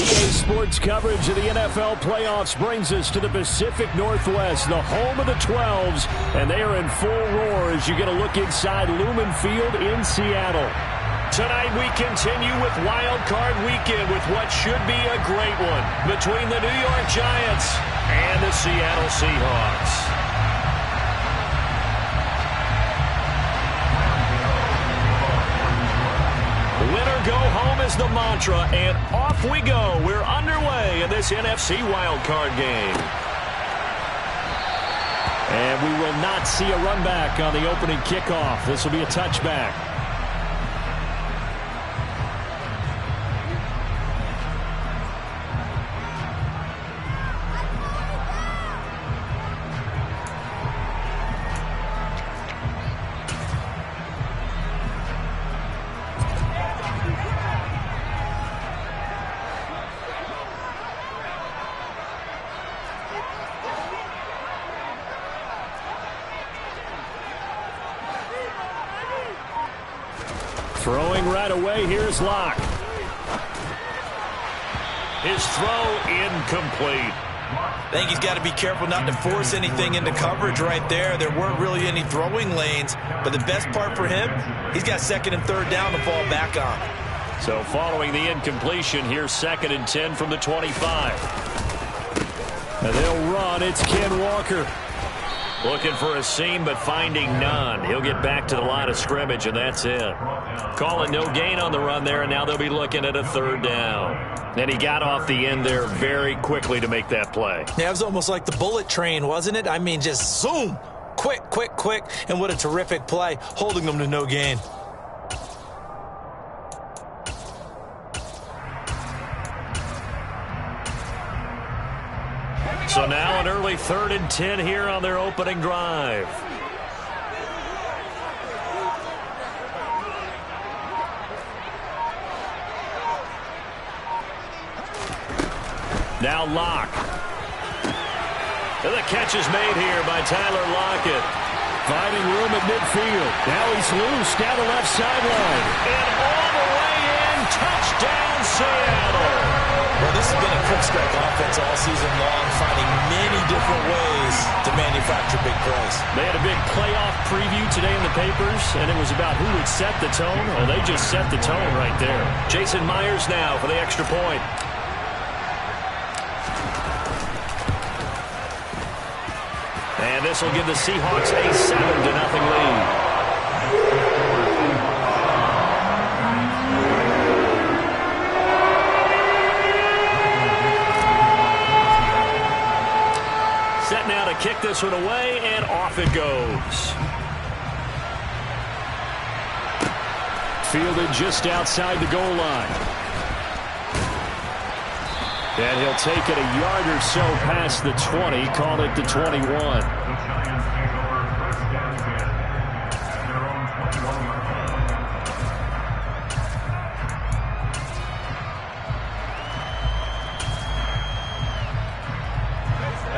Weekday sports coverage of the NFL playoffs brings us to the Pacific Northwest, the home of the 12s, and they are in full roar as you get a look inside Lumen Field in Seattle. Tonight we continue with Wild Card Weekend with what should be a great one between the New York Giants and the Seattle Seahawks. Winner go home is the mantra, and off we go. We're underway in this NFC wildcard game. And we will not see a run back on the opening kickoff. This will be a touchback. Throwing right away, here's Locke. His throw incomplete. I think he's got to be careful not to force anything into coverage right there. There weren't really any throwing lanes, but the best part for him, he's got second and third down to fall back on. So following the incompletion, here's 2nd and 10 from the 25. And they'll run. It's Ken Walker. Looking for a seam, but finding none. He'll get back to the line of scrimmage, and that's it. Calling no gain on the run there, and now they'll be looking at a 3rd down. And he got off the end there very quickly to make that play. Yeah, it was almost like the bullet train, wasn't it? I mean, just zoom. Quick, quick, quick. And what a terrific play, holding them to no gain. So now an early 3rd and 10 here on their opening drive. Now Locke. And the catch is made here by Tyler Lockett. Finding room at midfield. Now he's loose down the left sideline. And all the way in. Touchdown, Seattle. Well, this has been a quick strike offense all season long, finding many different ways to manufacture big plays. They had a big playoff preview today in the papers, and it was about who would set the tone. Well, they just set the tone right there. Jason Myers now for the extra point. And this will give the Seahawks a 7-0 lead. Set now to kick this one away, and off it goes. Fielded just outside the goal line. And he'll take it a yard or so past the 20, call it the 21.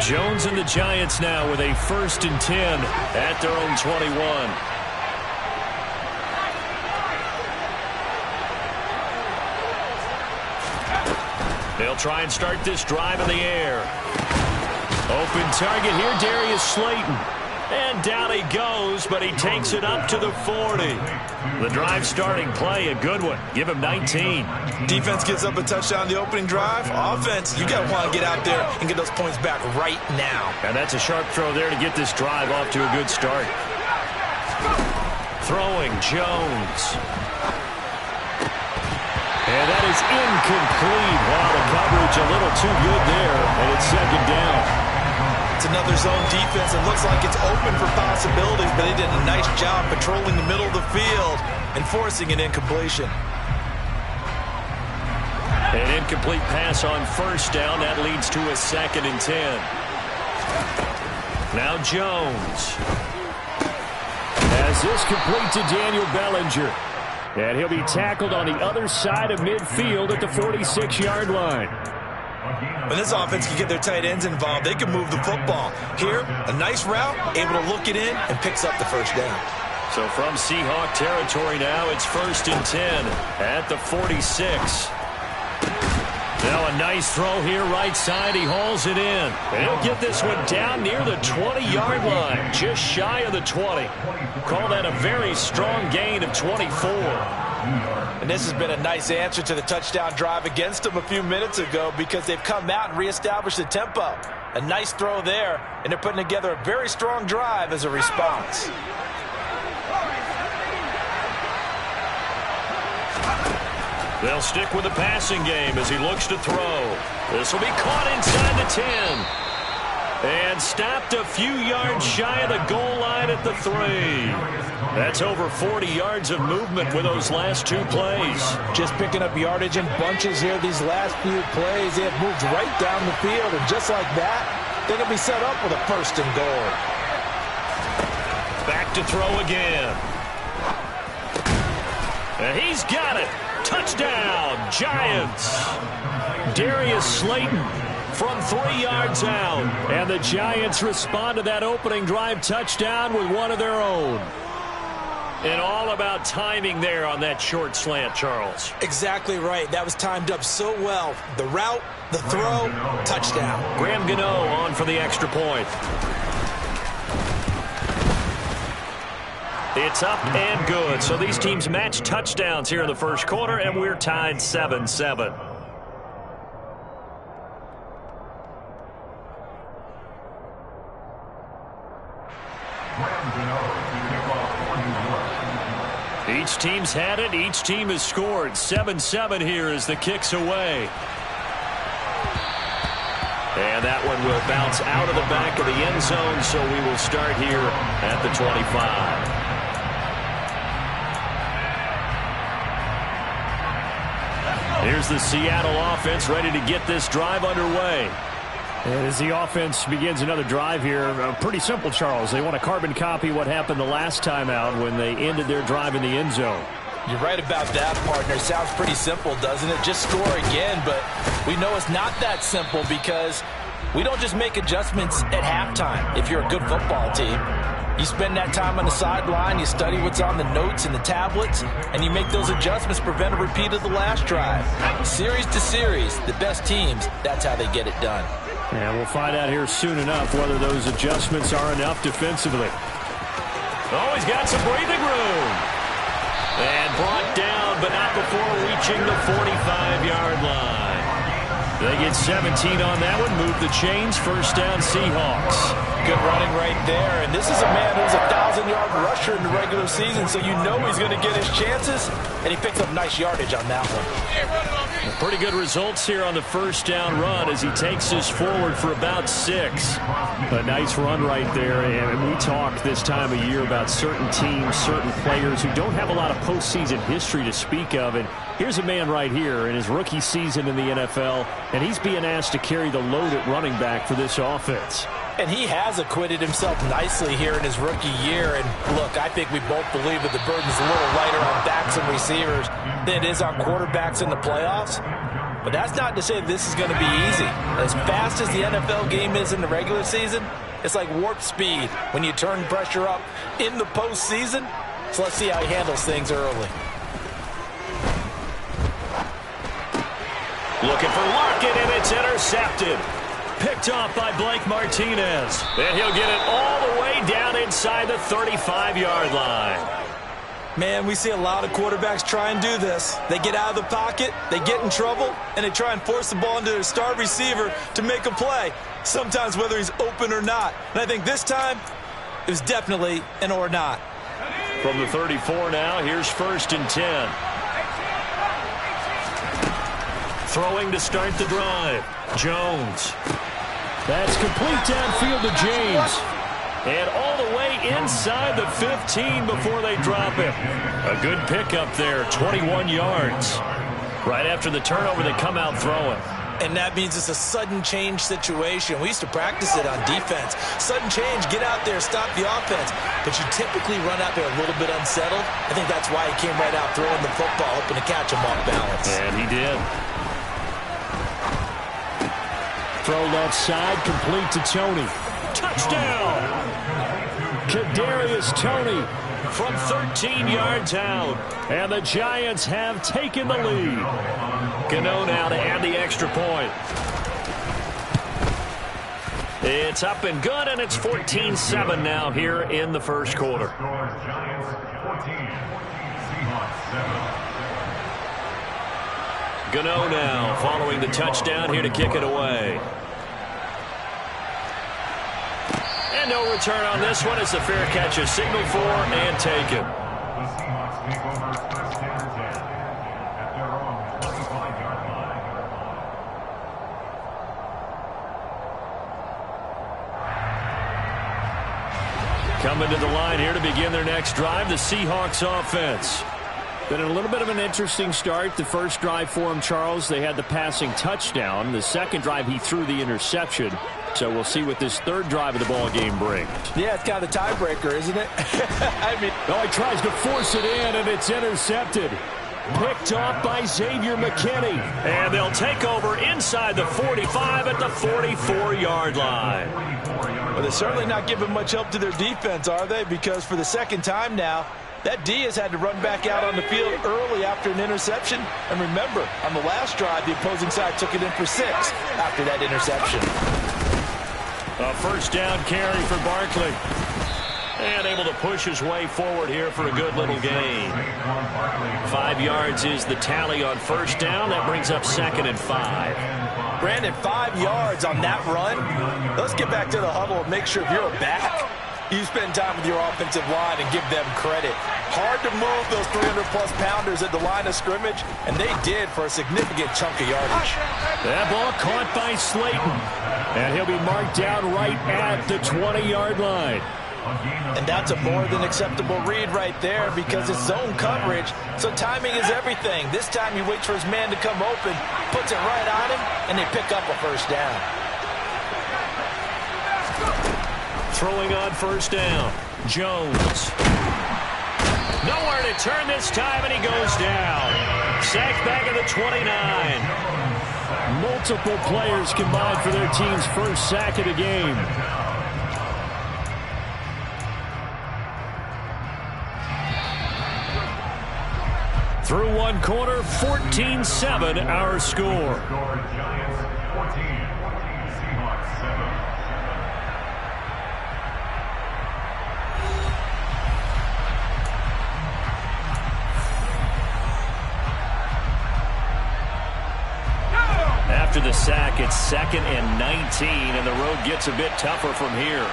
Jones and the Giants now with a 1st and 10 at their own 21. They'll try and start this drive in the air. Open target here, Darius Slayton. And down he goes, but he takes it up to the 40. The drive starting play, a good one. Give him 19. Defense gives up a touchdown the opening drive. Offense, you got to want to get out there and get those points back right now. And that's a sharp throw there to get this drive off to a good start. Throwing, Jones. And that is incomplete. Wow, the coverage a little too good there, and it's 2nd down. It's another zone defense. It looks like it's open for possibilities, but they did a nice job patrolling the middle of the field and forcing an incompletion. An incomplete pass on 1st down. That leads to a 2nd and 10. Now Jones. As this complete to Daniel Bellinger. And he'll be tackled on the other side of midfield at the 46-yard line. When this offense can get their tight ends involved, they can move the football. Here, a nice route, able to look it in, and picks up the 1st down. So from Seahawk territory now, it's 1st and 10 at the 46. Now a nice throw here right side. He hauls it in. And he'll get this one down near the 20-yard line, just shy of the 20. Call that a very strong gain of 24. And this has been a nice answer to the touchdown drive against them a few minutes ago because they've come out and reestablished the tempo. A nice throw there, and they're putting together a very strong drive as a response. They'll stick with the passing game as he looks to throw. This will be caught inside the 10. And stopped a few yards shy of the goal line at the 3. That's over 40 yards of movement with those last 2 plays. Just picking up yardage in bunches here these last few plays. They have moved right down the field, and just like that, they're going to be set up with a 1st and goal. Back to throw again. And he's got it. Touchdown, Giants. Darius Slayton from 3 yards out. And the Giants respond to that opening drive touchdown with one of their own. And all about timing there on that short slant, Charles. Exactly right. That was timed up so well. The route, the throw, touchdown. Graham Gano on for the extra point. It's up and good. So these teams match touchdowns here in the first quarter, and we're tied 7-7. Each team's had it. Each team has scored. 7-7 here as the kick's away. And that one will bounce out of the back of the end zone, so we will start here at the 25. Here's the Seattle offense ready to get this drive underway. And as the offense begins another drive here, pretty simple, Charles. They want to carbon copy what happened the last time out when they ended their drive in the end zone. You're right about that, partner. Sounds pretty simple, doesn't it? Just score again, but we know it's not that simple because we don't just make adjustments at halftime if you're a good football team. You spend that time on the sideline, you study what's on the notes and the tablets, and you make those adjustments, prevent a repeat of the last drive. Series to series, the best teams, that's how they get it done. And we'll find out here soon enough whether those adjustments are enough defensively. Oh, he's got some breathing room. And brought down, but not before reaching the 45-yard line. They get 17 on that one. Move the chains. First down, Seahawks. Good running right there. And this is a man who's a 1,000-yard rusher in the regular season, so you know he's going to get his chances. And he picks up nice yardage on that one. Pretty good results here on the first down run as he takes this forward for about 6. A nice run right there. And we talk this time of year about certain teams, certain players who don't have a lot of postseason history to speak of. And here's a man right here in his rookie season in the NFL, and he's being asked to carry the load at running back for this offense. And he has acquitted himself nicely here in his rookie year. And look, I think we both believe that the burden's a little lighter on backs and receivers than it is on quarterbacks in the playoffs. But that's not to say this is going to be easy. As fast as the NFL game is in the regular season, it's like warp speed when you turn pressure up in the postseason. So let's see how he handles things early. Looking for Lockett, and it's intercepted. Picked off by Blake Martinez. And he'll get it all the way down inside the 35-yard line. Man, we see a lot of quarterbacks try and do this. They get out of the pocket, they get in trouble, and they try and force the ball into their star receiver to make a play, sometimes whether he's open or not. And I think this time, it was definitely an or not. From the 34 now, here's 1st and 10. Throwing to start the drive. Jones. That's complete downfield to James. And all the way inside the 15 before they drop it. A good pickup there, 21 yards. Right after the turnover, they come out throwing. And that means it's a sudden change situation. We used to practice it on defense. Sudden change, get out there, stop the offense. But you typically run out there a little bit unsettled. I think that's why he came right out throwing the football, hoping to catch him off balance. And he did. Throw left side, complete to Tony. Touchdown! Kadarius Toney From 13 yards out. And the Giants have taken the lead. Gano now to add the extra point. It's up and good, and it's 14-7 now here in the first quarter. Gano now following the touchdown here to kick it away. And no return on this one as the fair catch is signaled for and taken. Coming to the line here to begin their next drive, the Seahawks offense. Been a little bit of an interesting start. The first drive for him, Charles, they had the passing touchdown. The second drive, he threw the interception. So we'll see what this third drive of the ball game brings. Yeah, it's kind of the tiebreaker, isn't it? I mean, oh, he tries to force it in, and it's intercepted. Picked off by Xavier McKinney. And they'll take over inside the 45 at the 44-yard line. Well, they're certainly not giving much help to their defense, are they? Because for the second time now, that D has had to run back out on the field early after an interception. And remember, on the last drive, the opposing side took it in for 6 after that interception. A first down carry for Barkley. And able to push his way forward here for a good little gain. 5 yards is the tally on first down. That brings up 2nd and 5. Brandon, 5 yards on that run. Let's get back to the huddle and make sure if you're a back, you spend time with your offensive line and give them credit. Hard to move those 300-plus pounders at the line of scrimmage, and they did for a significant chunk of yardage. That ball caught by Slayton, and he'll be marked down right at the 20-yard line. And that's a more than acceptable read right there because it's zone coverage, so timing is everything. This time he waits for his man to come open, puts it right on him, and they pick up a first down. Throwing on first down, Jones. Nowhere to turn this time, and he goes down. Sacked back at the 29. Multiple players combined for their team's first sack of the game. Through one quarter, 14-7 our score. After the sack, it's 2nd and 19, and the road gets a bit tougher from here.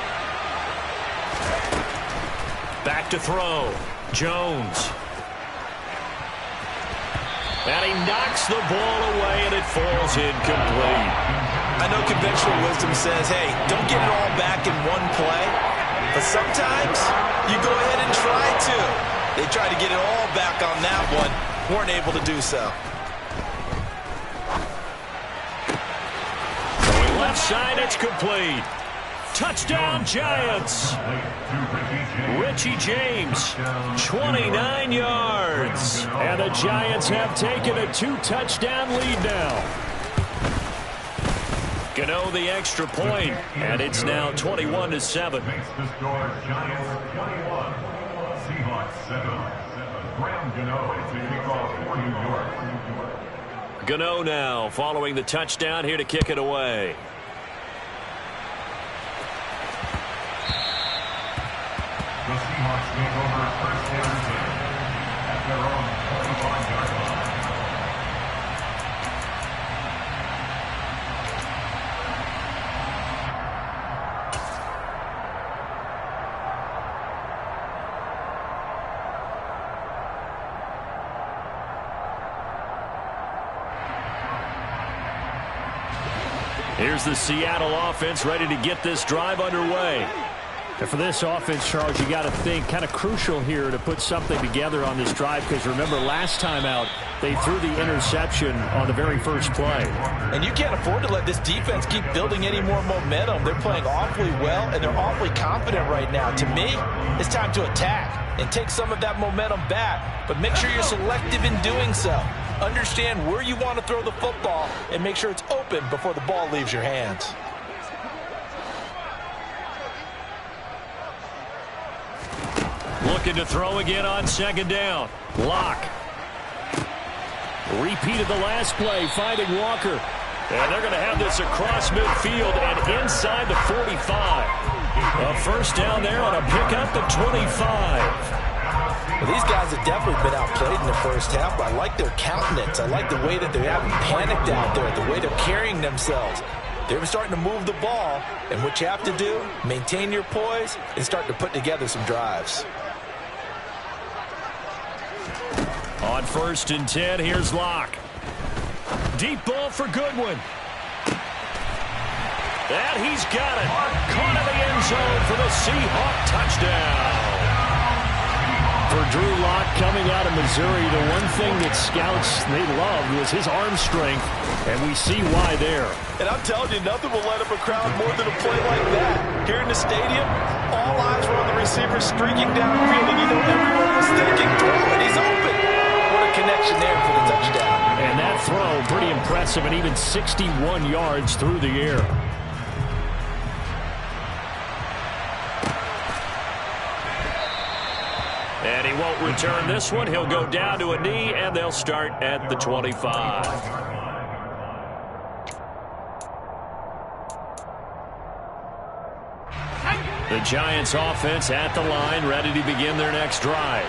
Back to throw, Jones. And he knocks the ball away, and it falls incomplete. I know conventional wisdom says, hey, don't get it all back in one play. But sometimes you go ahead and try to. They tried to get it all back on that one. Weren't able to do so. Going left side, it's complete. Touchdown, Giants. Richie James, 29 yards. And the Giants have taken a 2-touchdown lead now. Gano the extra point, and it's now 21-7. Gano now following the touchdown here to kick it away. The Seahawks take over first down and 10 at their own 25-yard line. Here's the Seattle offense ready to get this drive underway. And for this offense, Charles, you got to think kind of crucial here to put something together on this drive because remember last time out they threw the interception on the very first play. And you can't afford to let this defense keep building any more momentum. They're playing awfully well and they're awfully confident right now. To me, it's time to attack and take some of that momentum back, but make sure you're selective in doing so. Understand where you want to throw the football and make sure it's open before the ball leaves your hands. Looking to throw again on second down. Lock. Repeat of the last play, finding Walker. And they're going to have this across midfield and inside the 45. A first down there on a pickup at 25. Well, these guys have definitely been outplayed in the first half, but I like their countenance. I like the way that they haven't panicked out there, the way they're carrying themselves. They're starting to move the ball, and what you have to do, maintain your poise and start to put together some drives. On 1st and 10, here's Locke. Deep ball for Goodwin. And he's got it. Caught in the end zone for the Seahawk touchdown. For Drew Lock coming out of Missouri, the one thing that scouts they loved was his arm strength, and we see why there. And I'm telling you, nothing will light up a crowd more than a play like that. Here in the stadium, all eyes were on the receiver streaking downfield, and you know everyone was thinking, throw it, he's open. What a connection there for the touchdown. And that throw, pretty impressive, and even 61 yards through the air. And he won't return this one. He'll go down to a knee, and they'll start at the 25. The Giants offense at the line, ready to begin their next drive.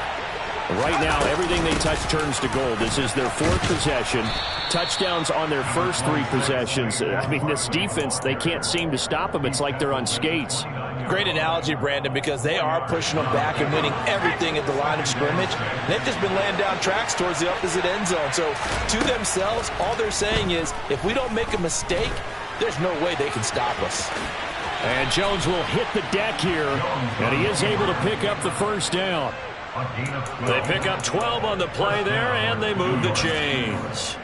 Right now, everything they touch turns to gold. This is their 4th possession. Touchdowns on their first 3 possessions. I mean, this defense, they can't seem to stop them. It's like they're on skates. Great analogy, Brandon, because they are pushing them back and winning everything at the line of scrimmage. They've just been laying down tracks towards the opposite end zone. So to themselves, all they're saying is, if we don't make a mistake, there's no way they can stop us. And Jones will hit the deck here, and he is able to pick up the first down. They pick up 12 on the play there, and they move the chains.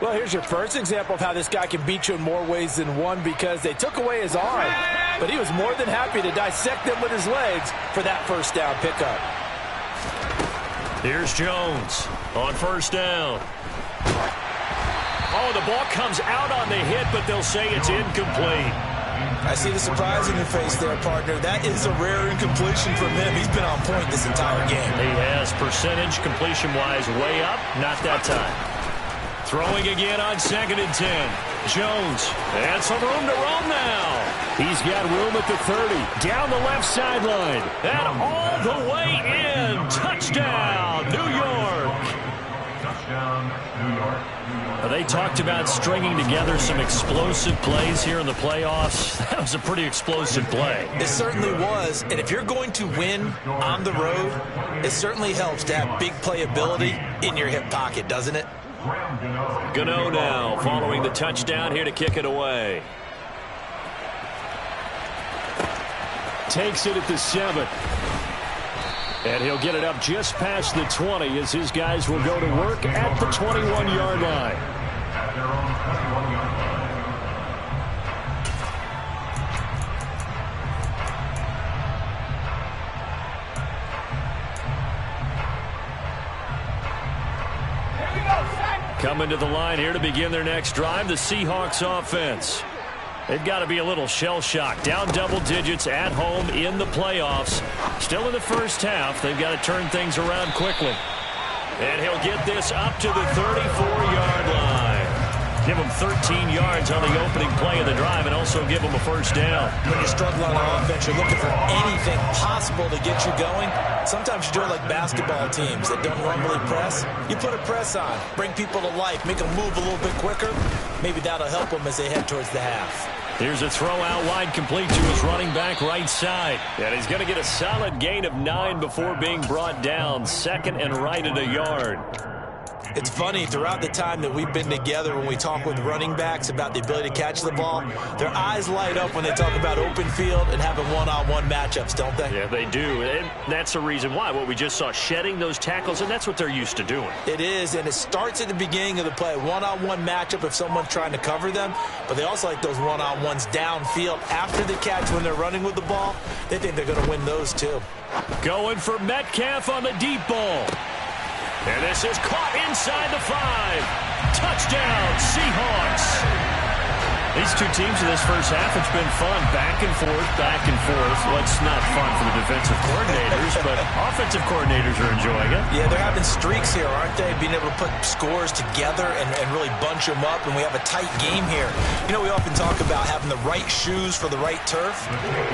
Well, here's your first example of how this guy can beat you in more ways than one, because they took away his arm, but he was more than happy to dissect them with his legs for that first down pickup. Here's Jones on first down. Oh, the ball comes out on the hit, but they'll say it's incomplete. I see the surprise in your face there, partner. That is a rare incompletion from him. He's been on point this entire game. He has, percentage completion-wise way up, not that time. Throwing again on 2nd and 10. Jones, and some room to roam now. He's got room at the 30, down the left sideline, and all the way in. Touchdown, New York. Touchdown, New York. They talked about stringing together some explosive plays here in the playoffs. That was a pretty explosive play. It certainly was, and if you're going to win on the road, it certainly helps to have big playability in your hip pocket, doesn't it? Gano now following the touchdown here to kick it away. Takes it at the 7. And he'll get it up just past the 20 as his guys will go to work at the 21-yard line. At their own 21-yard line. Coming to the line here to begin their next drive, the Seahawks offense. They've got to be a little shell-shocked. Down double digits at home in the playoffs. Still in the first half. They've got to turn things around quickly. And he'll get this up to the 34-yard line. Give him 13 yards on the opening play of the drive and also give him a first down. When you struggle on offense, you're looking for anything possible to get you going. Sometimes you do it like basketball teams that don't normally press. You put a press on, bring people to life, make them move a little bit quicker. Maybe that'll help them as they head towards the half. Here's a throw out wide, complete to his running back right side. And he's going to get a solid gain of 9 before being brought down. 2nd and right at a yard. It's funny, throughout the time that we've been together, when we talk with running backs about the ability to catch the ball, their eyes light up when they talk about open field and having one-on-one matchups, don't they? Yeah, they do. And that's the reason why. What we just saw, shedding those tackles, and that's what they're used to doing. It is, and it starts at the beginning of the play. One-on-one matchup if someone's trying to cover them, but they also like those one-on-ones downfield after the catch when they're running with the ball. They think they're going to win those, too. Going for Metcalf on the deep ball. And this is caught inside the 5. Touchdown, Seahawks. These two teams in this first half, it's been fun. Back and forth, back and forth. Well, it's not fun for the defensive coordinators, but offensive coordinators are enjoying it. Yeah, they're having streaks here, aren't they? Being able to put scores together and really bunch them up, and we have a tight game here. You know, we often talk about having the right shoes for the right turf.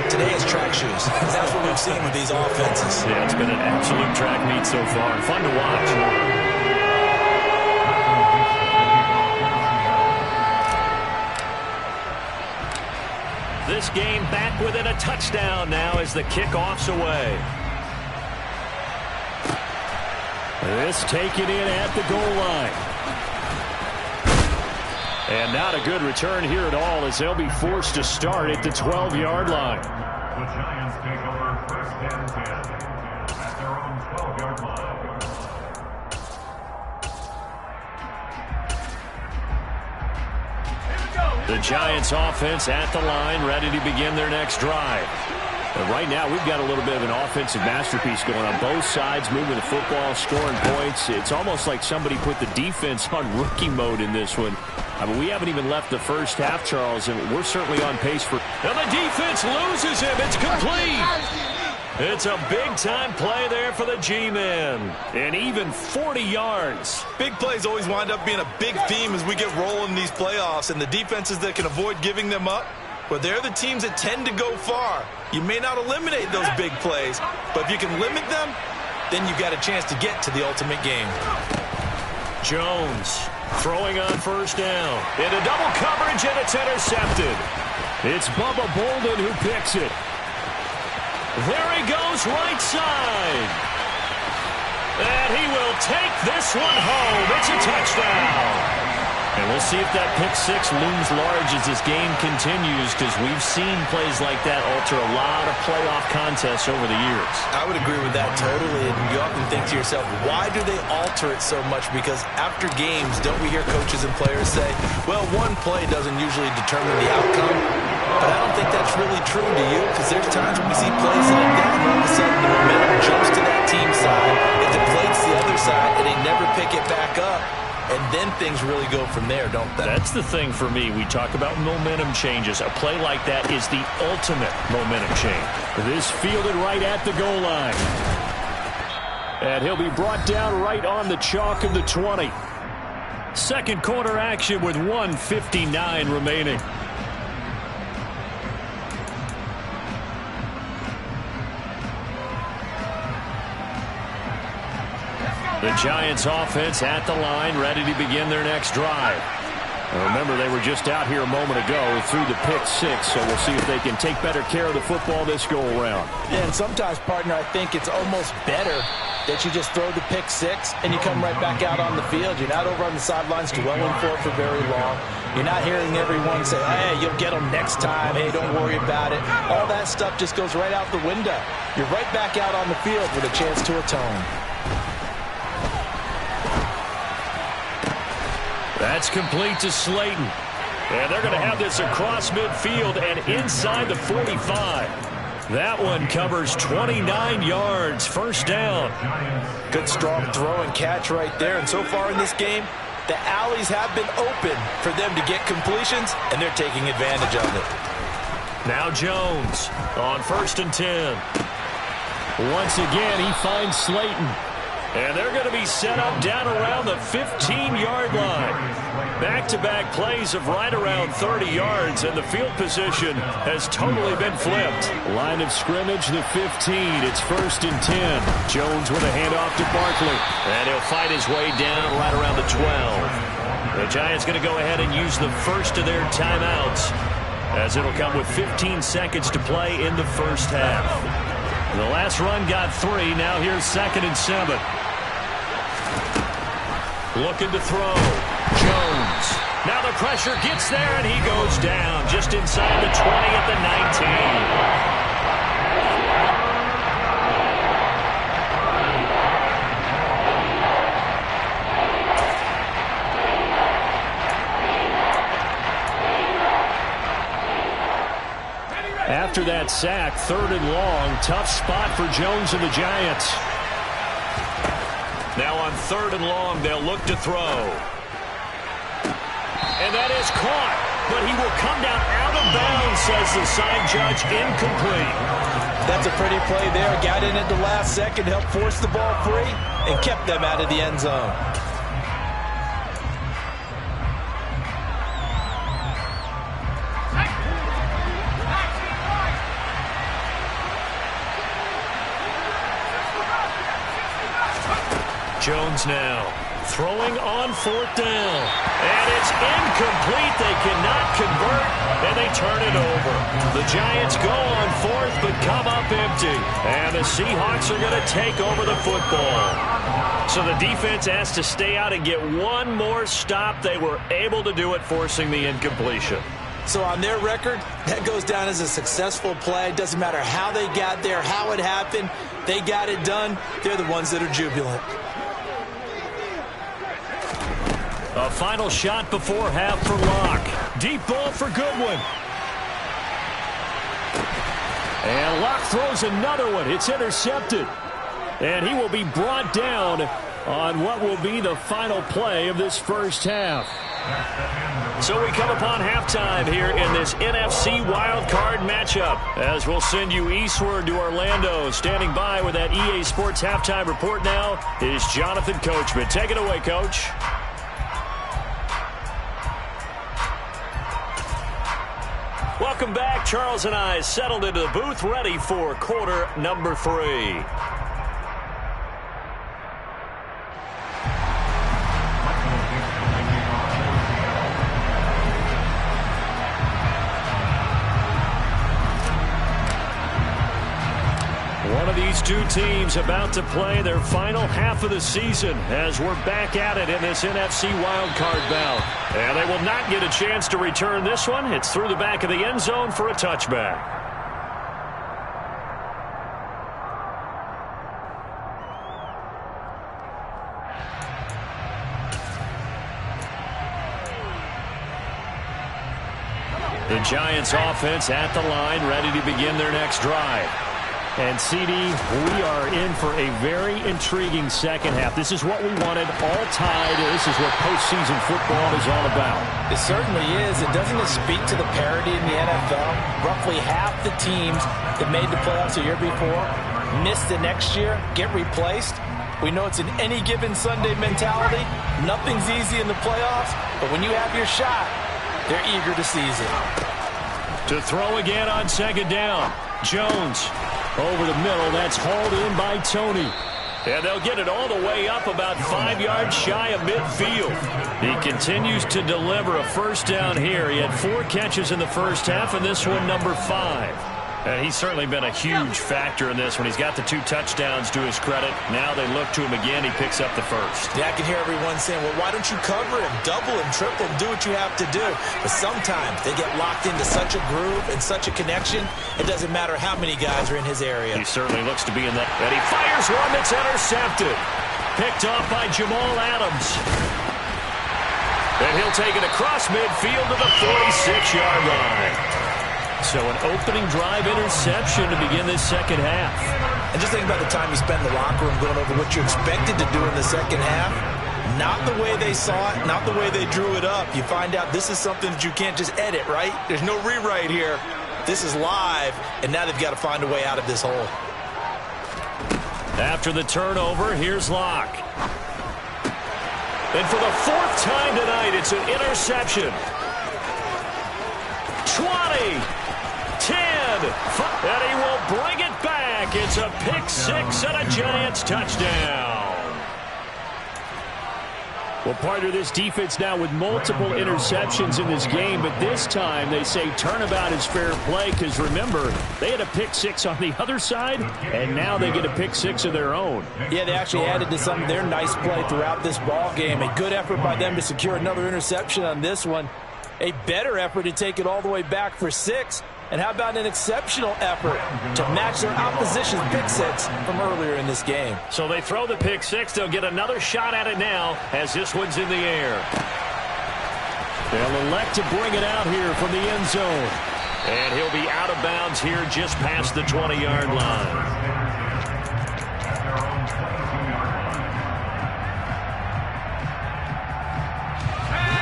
Today it's track shoes. That's what we've seen with these offenses. Yeah, it's been an absolute track meet so far. Fun to watch. This game back within a touchdown now as the kickoff's away. This taken in at the goal line. And not a good return here at all as they'll be forced to start at the 12-yard line. The Giants take over first and 10 at their own 12-yard line. The Giants offense at the line, ready to begin their next drive. And right now, we've got a little bit of an offensive masterpiece going on both sides, moving the football, scoring points. It's almost like somebody put the defense on rookie mode in this one. I mean, we haven't even left the first half, Charles, and we're certainly on pace for... And the defense loses him. It's complete. It's a big-time play there for the G-men. And even 40 yards. Big plays always wind up being a big theme as we get rolling in these playoffs, and the defenses that can avoid giving them up, well, they're the teams that tend to go far. You may not eliminate those big plays, but if you can limit them, then you've got a chance to get to the ultimate game. Jones throwing on first down. Into double coverage, and it's intercepted. It's Bubba Bolden who picks it. There he goes, right side. And he will take this one home. It's a touchdown. And we'll see if that pick six looms large as this game continues, because we've seen plays like that alter a lot of playoff contests over the years. I would agree with that totally. And you often think to yourself, why do they alter it so much? Because after games, don't we hear coaches and players say, well, one play doesn't usually determine the outcome? But I don't think that's really true, do you? Because there's times when we see plays like that, and all of a sudden the momentum jumps to that team side. It deflates the other side, and they never pick it back up. And then things really go from there, don't they? That's the thing for me. We talk about momentum changes. A play like that is the ultimate momentum change. This fielded right at the goal line. And he'll be brought down right on the chalk of the 20. Second quarter action with 1:59 remaining. The Giants offense at the line, ready to begin their next drive. Now remember, they were just out here a moment ago through the pick six, so we'll see if they can take better care of the football this go-around. Yeah, and sometimes, partner, I think it's almost better that you just throw the pick six and you come right back out on the field. You're not over on the sidelines dwelling for it for very long. You're not hearing everyone say, hey, you'll get them next time. Hey, don't worry about it. All that stuff just goes right out the window. You're right back out on the field with a chance to atone. That's complete to Slayton. And they're going to have this across midfield and inside the 45. That one covers 29 yards. First down. Good strong throw and catch right there. And so far in this game, the alleys have been open for them to get completions, and they're taking advantage of it. Now Jones on 1st and 10. Once again, he finds Slayton. And they're going to be set up down around the 15-yard line. Back-to-back plays of right around 30 yards, and the field position has totally been flipped. Line of scrimmage, the 15. It's 1st and 10. Jones with a handoff to Barkley. And he'll fight his way down right around the 12. The Giants going to go ahead and use the first of their timeouts, as it'll come with 15 seconds to play in the first half. The last run got 3. Now here's 2nd and 7. Looking to throw. Jones. Now the pressure gets there, and he goes down just inside the 20 at the 19. After that sack, 3rd and long, tough spot for Jones and the Giants. Now on 3rd and long, they'll look to throw. And that is caught. but he will come down out of bounds, says the side judge. Incomplete. That's a pretty play there. Got in at the last second, helped force the ball free, and kept them out of the end zone. Jones now throwing on 4th down. And it's incomplete. They cannot convert, and they turn it over. The Giants go on 4th, but come up empty. And the Seahawks are going to take over the football. So the defense has to stay out and get one more stop. They were able to do it, forcing the incompletion. So on their record, that goes down as a successful play. Doesn't matter how they got there, how it happened. They got it done. They're the ones that are jubilant. A final shot before half for Locke. Deep ball for Goodwin. And Locke throws another one. It's intercepted. And he will be brought down on what will be the final play of this first half. So we come upon halftime here in this NFC wildcard matchup, as we'll send you eastward to Orlando. Standing by with that EA Sports halftime report now is Jonathan Coachman. Take it away, Coach. Welcome back. Charles and I settled into the booth, ready for quarter number 3. One of these two teams about to play their final half of the season as we're back at it in this NFC wildcard bout. And they will not get a chance to return this one. It's through the back of the end zone for a touchback. The Giants offense at the line, ready to begin their next drive. And, CD, we are in for a very intriguing second half. This is what we wanted, all tied. This is what postseason football is all about. It certainly is. And doesn't it speak to the parity in the NFL? Roughly half the teams that made the playoffs the year before miss the next year, get replaced. We know it's an any given Sunday mentality. Nothing's easy in the playoffs, but when you have your shot, they're eager to seize it. To throw again on second down, Jones. Over the middle, that's hauled in by Tony. And they'll get it all the way up about 5 yards shy of midfield. He continues to deliver a first down here. He had 4 catches in the first half, and this one number 5. And he's certainly been a huge factor in this one. He's got the 2 touchdowns to his credit. Now they look to him again. He picks up the first. Yeah, I can hear everyone saying, well, why don't you cover him, double him, triple him, do what you have to do. But sometimes they get locked into such a groove and such a connection, it doesn't matter how many guys are in his area. He certainly looks to be in that. And he fires one that's intercepted. Picked off by Jamal Adams. And he'll take it across midfield to the 46-yard line. So an opening drive interception to begin this second half. And just think about the time you spent in the locker room going over what you expected to do in the second half. Not the way they saw it, not the way they drew it up. You find out this is something that you can't just edit, right? There's no rewrite here. This is live, and now they've got to find a way out of this hole. After the turnover, here's Locke. And for the 4th time tonight, it's an interception. 20, 10, and he will bring it back. It's a pick 6 and a Giants touchdown. Well, part of this defense now with multiple interceptions in this game, but this time they say turnabout is fair play because, remember, they had a pick 6 on the other side, and now they get a pick 6 of their own. Yeah, they actually added to some of their nice play throughout this ball game. A good effort by them to secure another interception on this one. A better effort to take it all the way back for 6. And how about an exceptional effort to match their opposition's pick 6 from earlier in this game? So they throw the pick 6. They'll get another shot at it now as this one's in the air. They'll elect to bring it out here from the end zone. And he'll be out of bounds here just past the 20-yard line.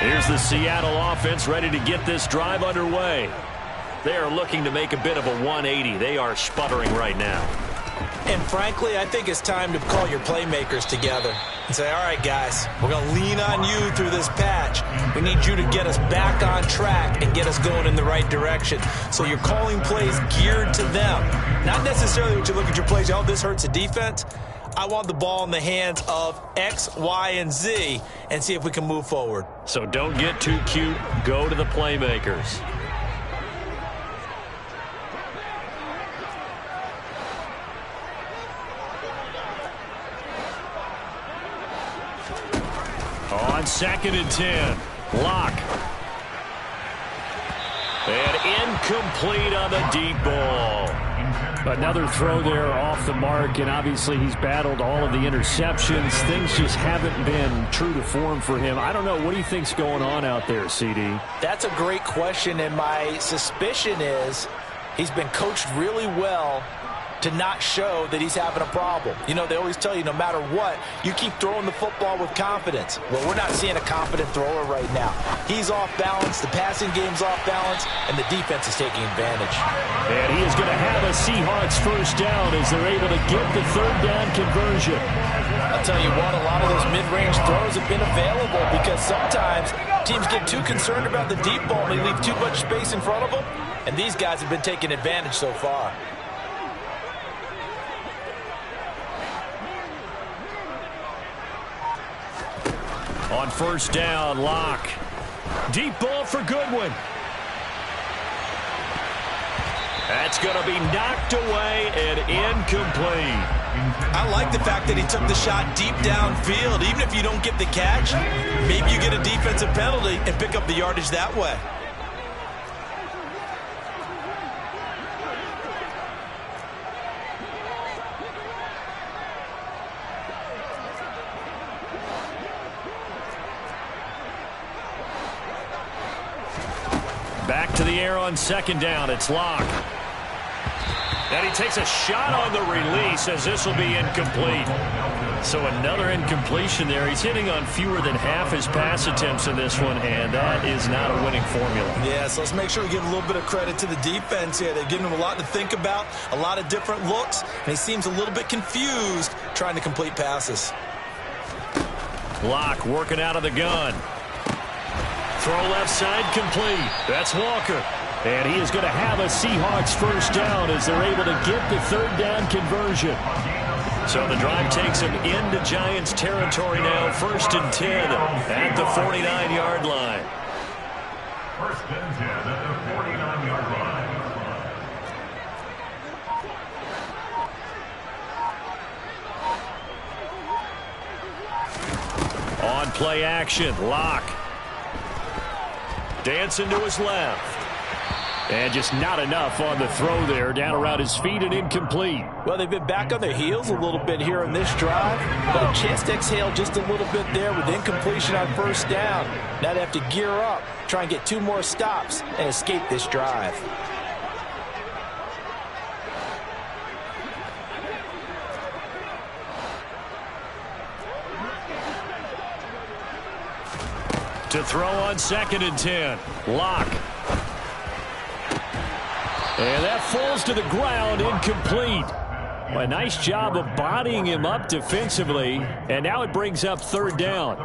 Here's the Seattle offense ready to get this drive underway. They are looking to make a bit of a 180. They are sputtering right now. And frankly, I think it's time to call your playmakers together and say, all right, guys, we're going to lean on you through this patch. We need you to get us back on track and get us going in the right direction. So you're calling plays geared to them. Not necessarily what you look at your plays, oh, this hurts the defense. I want the ball in the hands of X, Y, and Z and see if we can move forward. So don't get too cute. Go to the playmakers. On 2nd and 10, Locke. And incomplete on the deep ball. Another throw there off the mark, and obviously he's battled all of the interceptions. Things just haven't been true to form for him. I don't know. What do you think's going on out there, CD? That's a great question, and my suspicion is he's been coached really well to not show that he's having a problem. You know, they always tell you no matter what, you keep throwing the football with confidence. Well, we're not seeing a confident thrower right now. He's off balance, the passing game's off balance, and the defense is taking advantage. And he is going to have a Seahawks first down as they're able to get the third down conversion. I'll tell you what, a lot of those mid-range throws have been available because sometimes teams get too concerned about the deep ball and they leave too much space in front of them, and these guys have been taking advantage so far. On first down, Locke. Deep ball for Goodwin. That's going to be knocked away and incomplete. I like the fact that he took the shot deep downfield. Even if you don't get the catch, maybe you get a defensive penalty and pick up the yardage that way. Back to the air on 2nd down. It's Locke. And he takes a shot on the release as this will be incomplete. So another incompletion there. He's hitting on fewer than half his pass attempts in this one, and that is not a winning formula. Yeah, so let's make sure we give a little bit of credit to the defense here. They're giving him a lot to think about, a lot of different looks, and he seems a little bit confused trying to complete passes. Locke working out of the gun. Throw left side complete. That's Walker. And he is going to have a Seahawks first down as they're able to get the third down conversion. So the drive takes him into Giants territory now. 1st and 10 at the 49-yard line. 1st and 10 at the 49-yard line. On play action, Locke. Dancing to his left. And just not enough on the throw there. Down around his feet and incomplete. Well, they've been back on their heels a little bit here in this drive, but a chance to exhale just a little bit there with incompletion on first down. Now they have to gear up, try and get 2 more stops, and escape this drive. To throw on 2nd and 10. Locke. And that falls to the ground, incomplete. Well, a nice job of bodying him up defensively, and now it brings up 3rd down.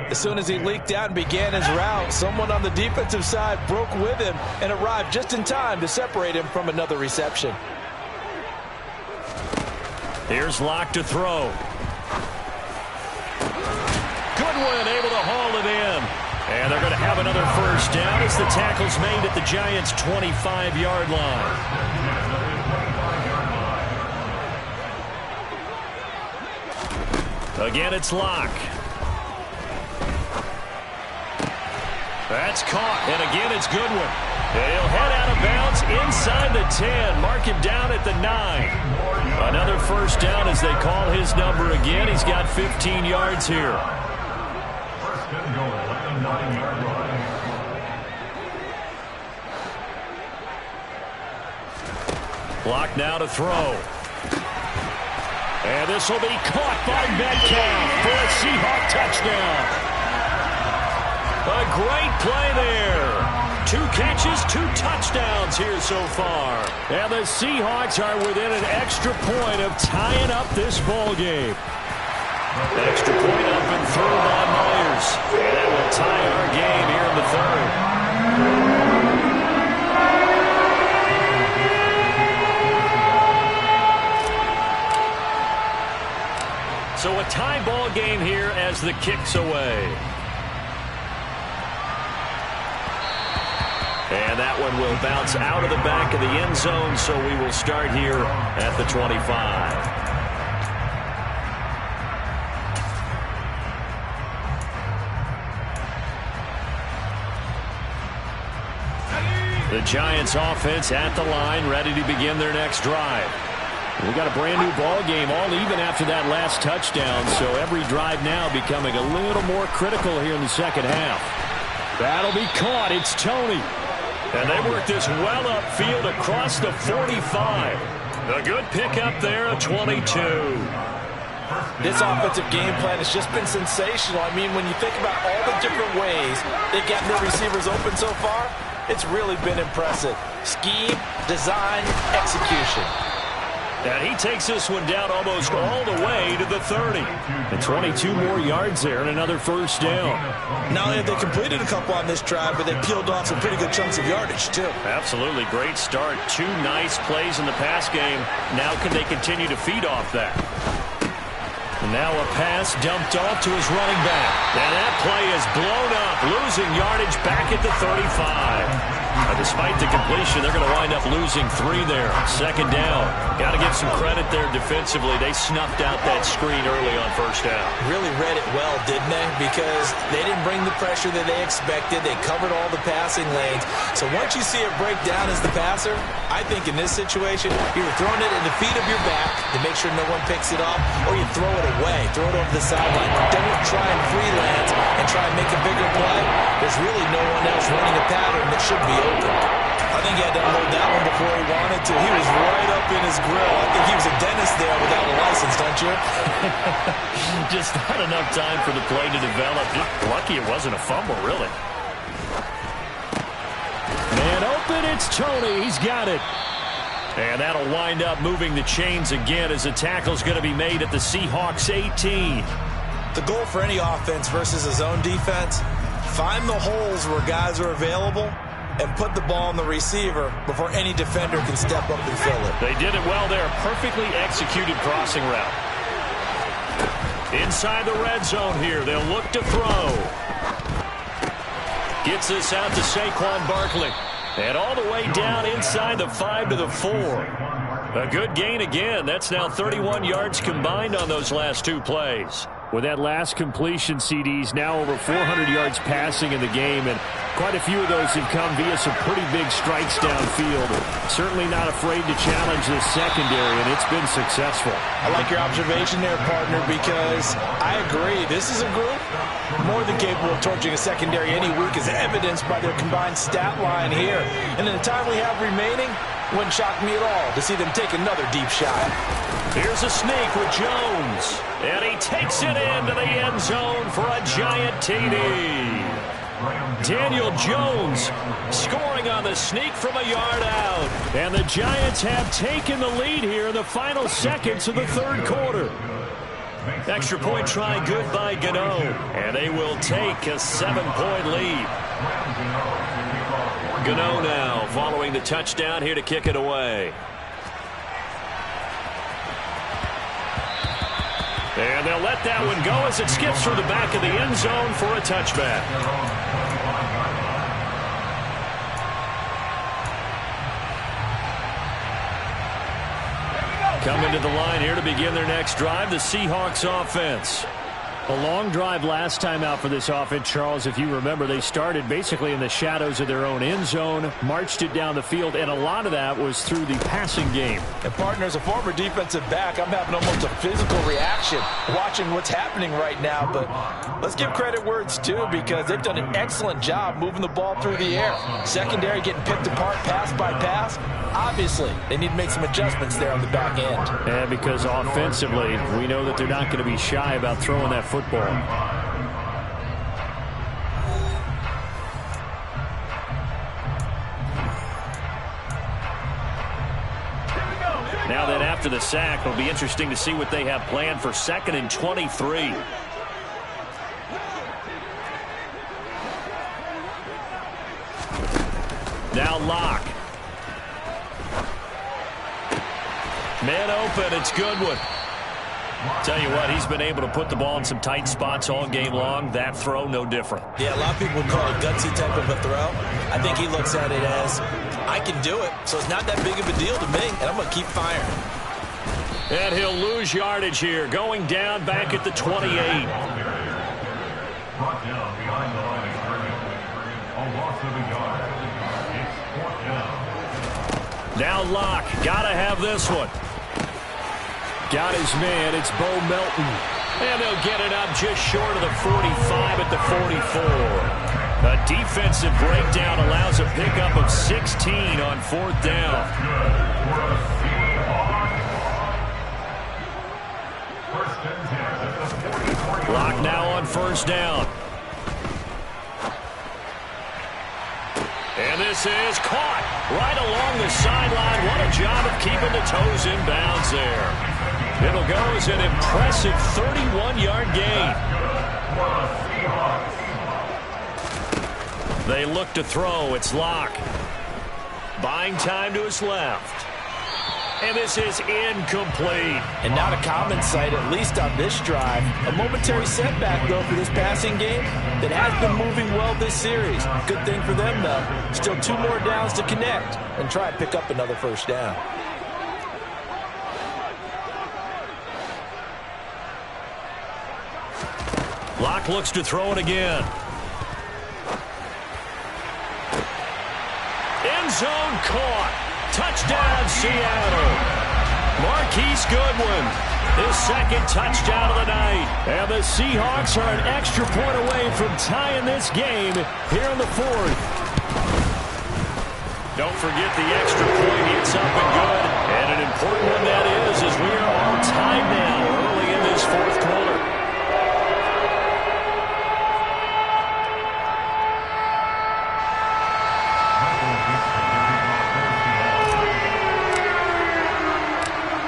As soon as he leaked out and began his route, someone on the defensive side broke with him and arrived just in time to separate him from another reception. Here's Locke to throw. Goodwin able to haul it in. And they're going to have another first down as the tackle's made at the Giants' 25-yard line. Again, it's Locke. That's caught, and again it's Goodwin. And he'll head out of bounds inside the 10. Mark him down at the 9. Another first down as they call his number again. He's got 15 yards here. First and goal at the 9-yard line. Clock now to throw. And this will be caught by Metcalf for a Seahawk touchdown. A great play there. 2 catches, 2 touchdowns here so far. And the Seahawks are within an extra point of tying up this ball game. Extra point up and through by Myers. And that will tie our game here in the third. So a tie ball game here as the kick's away. And that one will bounce out of the back of the end zone, so we will start here at the 25. The Giants offense at the line, ready to begin their next drive. We got a brand new ball game, all even after that last touchdown, so every drive now becoming a little more critical here in the second half. That'll be caught. It's Tony. And they work this well upfield across the 45. A good pickup there, a 22. This offensive game plan has just been sensational. I mean, when you think about all the different ways they get their receivers open so far, it's really been impressive. Scheme, design, execution. And he takes this one down almost all the way to the 30. And 22 more yards there and another first down. Not only have they completed a couple on this drive, but they peeled off some pretty good chunks of yardage, too. Absolutely. Great start. 2 nice plays in the pass game. Now can they continue to feed off that? And now a pass dumped off to his running back. And that play is blown up, losing yardage back at the 35. Despite the completion, they're going to wind up losing 3 there. Second down. Got to give some credit there defensively. They snuffed out that screen early on first down. Really read it well, didn't they? Because they didn't bring the pressure that they expected. They covered all the passing lanes. So once you see it break down as the passer, I think in this situation, you're throwing it in the feet of your back to make sure no one picks it off, or you throw it away, throw it over the sideline. Don't try and freelance and try and make a bigger play. There's really no one else running a pattern that should be open. I think he had to unload that one before he wanted to. He was right up in his grill. I think he was a dentist there without a license, don't you? Just not enough time for the play to develop. Lucky it wasn't a fumble, really. Man open, it's Tony. He's got it. And that'll wind up moving the chains again as the tackle's going to be made at the Seahawks 18. The goal for any offense versus a zone defense, find the holes where guys are available and put the ball on the receiver before any defender can step up and fill it. They did it well there. Perfectly executed crossing route. Inside the red zone here. They'll look to throw. Gets this out to Saquon Barkley. And all the way down inside the 5 to the 4. A good gain again. That's now 31 yards combined on those last 2 plays. With that last completion, CDs now over 400 yards passing in the game, and quite a few of those have come via some pretty big strikes downfield. Certainly not afraid to challenge the secondary, and it's been successful. I like your observation there, partner, because I agree. This is a group more than capable of torching a secondary any week, as evidenced by their combined stat line here. And in the time we have remaining, wouldn't shock me at all to see them take another deep shot. Here's a sneak with Jones. And he takes it into the end zone for a giant TD. Daniel Jones scoring on the sneak from a yard out. And the Giants have taken the lead here in the final seconds of the third quarter. Extra point try good by Gano. And they will take a 7-point lead. Gano now following the touchdown here to kick it away. And they'll let that one go as it skips through the back of the end zone for a touchback. Coming to the line here to begin their next drive, the Seahawks offense. A long drive last time out for this offense, Charles. If you remember, they started basically in the shadows of their own end zone, marched it down the field, and a lot of that was through the passing game. And, partner, as a former defensive back, I'm having almost a physical reaction watching what's happening right now. But let's give credit where it's due, because they've done an excellent job moving the ball through the air. Secondary getting picked apart pass by pass. Obviously, they need to make some adjustments there on the back end. And because offensively, we know that they're not going to be shy about throwing that football. Now then, after the sack, it'll be interesting to see what they have planned for 2nd and 23. Now Locke. Man open, it's Goodwin. Tell you what, he's been able to put the ball in some tight spots all game long. That throw, no different. Yeah, a lot of people call it gutsy type of a throw. I think he looks at it as, I can do it, so it's not that big of a deal to me, and I'm going to keep firing. And he'll lose yardage here, going down back at the 28. Brought down behind the line of scrimmage. A loss of a yard. It's 4th down. Now Locke, got to have this one. Got his man, it's Bo Melton. And they'll get it up just short of the 45 at the 44. A defensive breakdown allows a pickup of 16 on 4th down. Locke now on 1st down. And this is caught right along the sideline. What a job of keeping the toes in bounds there. It'll go as an impressive 31-yard gain. They look to throw. It's Locke. Buying time to his left. And this is incomplete. And not a common sight, at least on this drive. A momentary setback, though, for this passing game that has been moving well this series. Good thing for them, though. Still 2 more downs to connect and try and pick up another 1st down. Locke looks to throw it again. End zone caught. Touchdown, Seattle. Marquise Goodwin, his 2nd touchdown of the night. And the Seahawks are an extra point away from tying this game here in the 4th. Don't forget the extra point. It's up and good. And an important one that is, as we are all tied now early in this 4th quarter.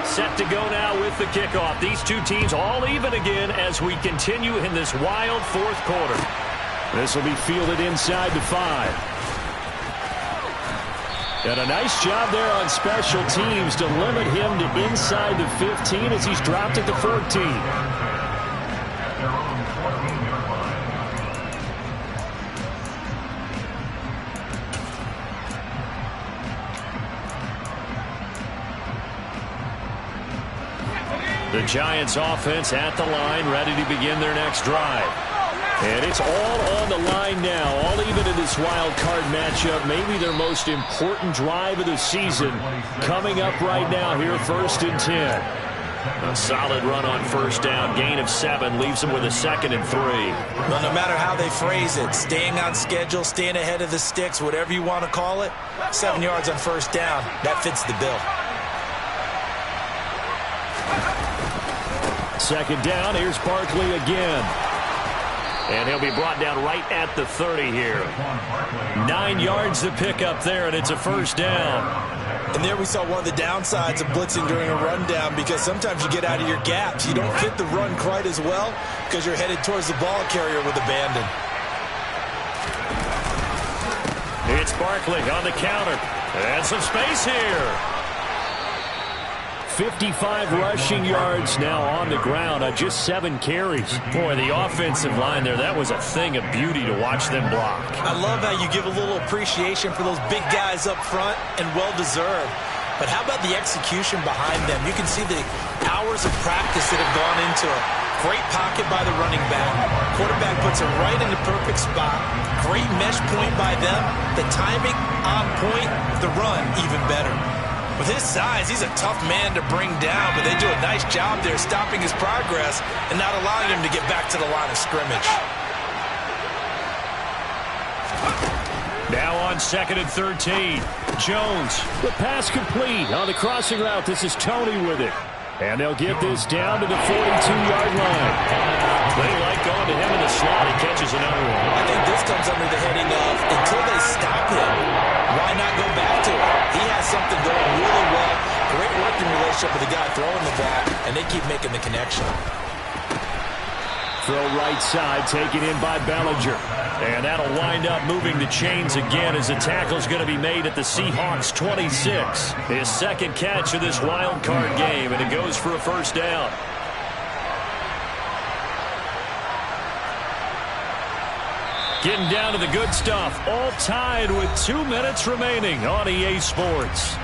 Set to go now with the kickoff. These two teams all even again as we continue in this wild 4th quarter. This will be fielded inside the 5. And a nice job there on special teams to limit him to inside the 15 as he's dropped at the 14. The Giants offense at the line, ready to begin their next drive. And it's all on the line now, all even in this wild card matchup. Maybe their most important drive of the season coming up right now here, 1st and 10. A solid run on 1st down. Gain of 7 leaves them with a 2nd and 3. Well, no matter how they phrase it, staying on schedule, staying ahead of the sticks, whatever you want to call it, 7 yards on 1st down, that fits the bill. 2nd down, here's Barkley again. And he'll be brought down right at the 30 here. 9 yards to pick up there, and it's a 1st down. And there we saw one of the downsides of blitzing during a rundown, because sometimes you get out of your gaps. You don't fit the run quite as well because you're headed towards the ball carrier with abandon. It's Barkley on the counter. And some space here. 55 rushing yards now on the ground on just 7 carries. Boy, the offensive line there, that was a thing of beauty to watch them block. I love how you give a little appreciation for those big guys up front, and well-deserved. But how about the execution behind them? You can see the hours of practice that have gone into it. Great pocket by the running back. Quarterback puts it right in the perfect spot. Great mesh point by them. The timing on point. The run even better. With his size, he's a tough man to bring down, but they do a nice job there stopping his progress and not allowing him to get back to the line of scrimmage. Now on 2nd and 13. Jones. The pass complete on the crossing route. This is Tony with it. And they'll get this down to the 42-yard line. They like going to him in the slot. He catches another one. I think this comes under the heading of, until they stop him, why not go back to it? He has something going really well. Great working relationship relationship with the guy throwing the ball, and they keep making the connection. Throw right side, taken in by Bellinger. And that'll wind up moving the chains again as the tackle's going to be made at the Seahawks 26. His second catch of this wild card game, and it goes for a first down. Getting down to the good stuff, all tied with 2 minutes remaining on EA Sports.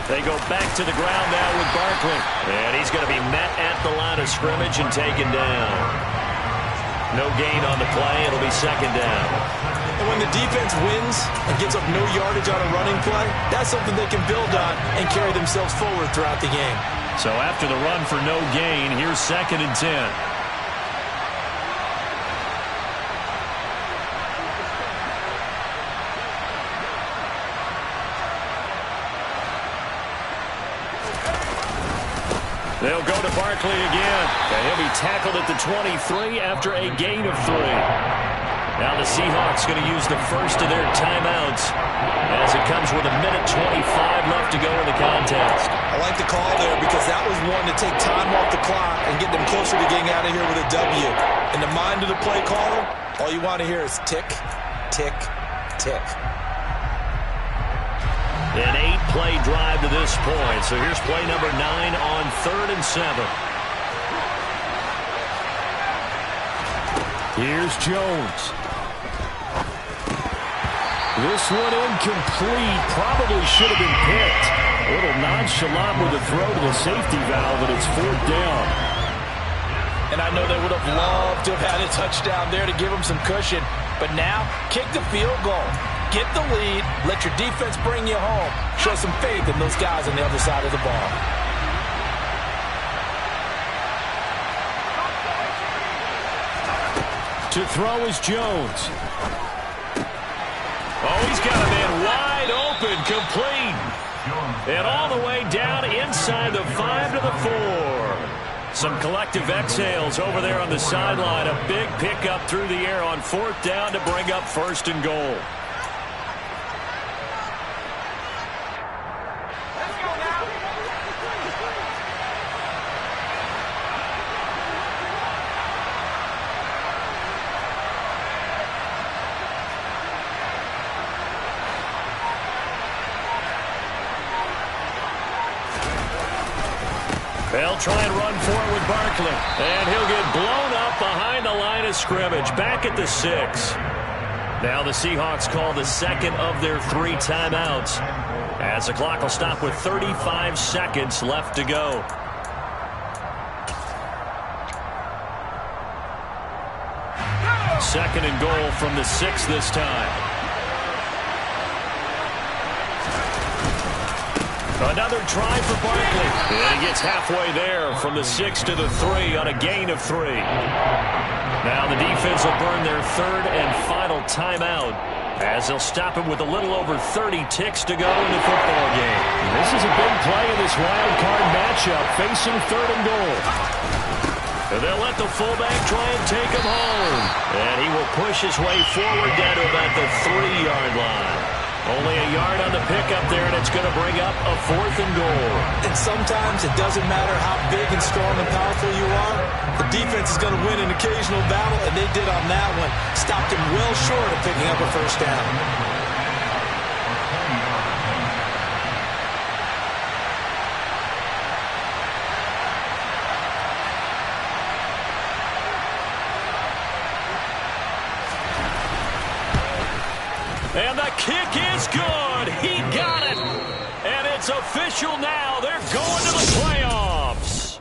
They go back to the ground now with Barkley. And he's going to be met at the line of scrimmage and taken down. No gain on the play. It'll be second down. And when the defense wins and gives up no yardage on a running play, that's something they can build on and carry themselves forward throughout the game. So after the run for no gain, here's second and 10. They'll go to Barkley again, and he'll be tackled at the 23 after a gain of 3. Now the Seahawks going to use the first of their timeouts as it comes with 1:25 left to go in the contest. I like the call there because that was one to take time off the clock and get them closer to getting out of here with a W. In the mind of the play caller, all you want to hear is tick, tick, tick. An 8-play drive to this point. So here's play number 9 on 3rd and 7. Here's Jones. This one incomplete. Probably should have been picked. A little nonchalant with the throw to the safety valve, and it's 4th down. And I know they would have loved to have had a touchdown there to give them some cushion. But now, kick the field goal. Get the lead, let your defense bring you home. Show some faith in those guys on the other side of the ball. To throw is Jones. Oh, he's got a man wide open, complete. And all the way down inside the 5 to the 4. Some collective exhales over there on the sideline. A big pickup through the air on 4th down to bring up 1st and goal. They'll try and run for it with Barkley. And he'll get blown up behind the line of scrimmage. Back at the 6. Now the Seahawks call the second of their 3 timeouts, as the clock will stop with 35 seconds left to go. Second and goal from the 6 this time. Another try for Barkley. And he gets halfway there from the 6 to the 3 on a gain of 3. Now the defense will burn their 3rd and final timeout as they'll stop him with a little over 30 ticks to go in the football game. This is a big play in this wild card matchup, facing 3rd and goal. And they'll let the fullback try and take him home. And he will push his way forward down to about the 3-yard line. Only a yard on the pickup there, and it's going to bring up a 4th and goal. And sometimes it doesn't matter how big and strong and powerful you are. The defense is going to win an occasional battle, and they did on that one. Stopped him well short of picking up a first down. And the kick is good. He got it. And it's official now. They're going to the playoffs.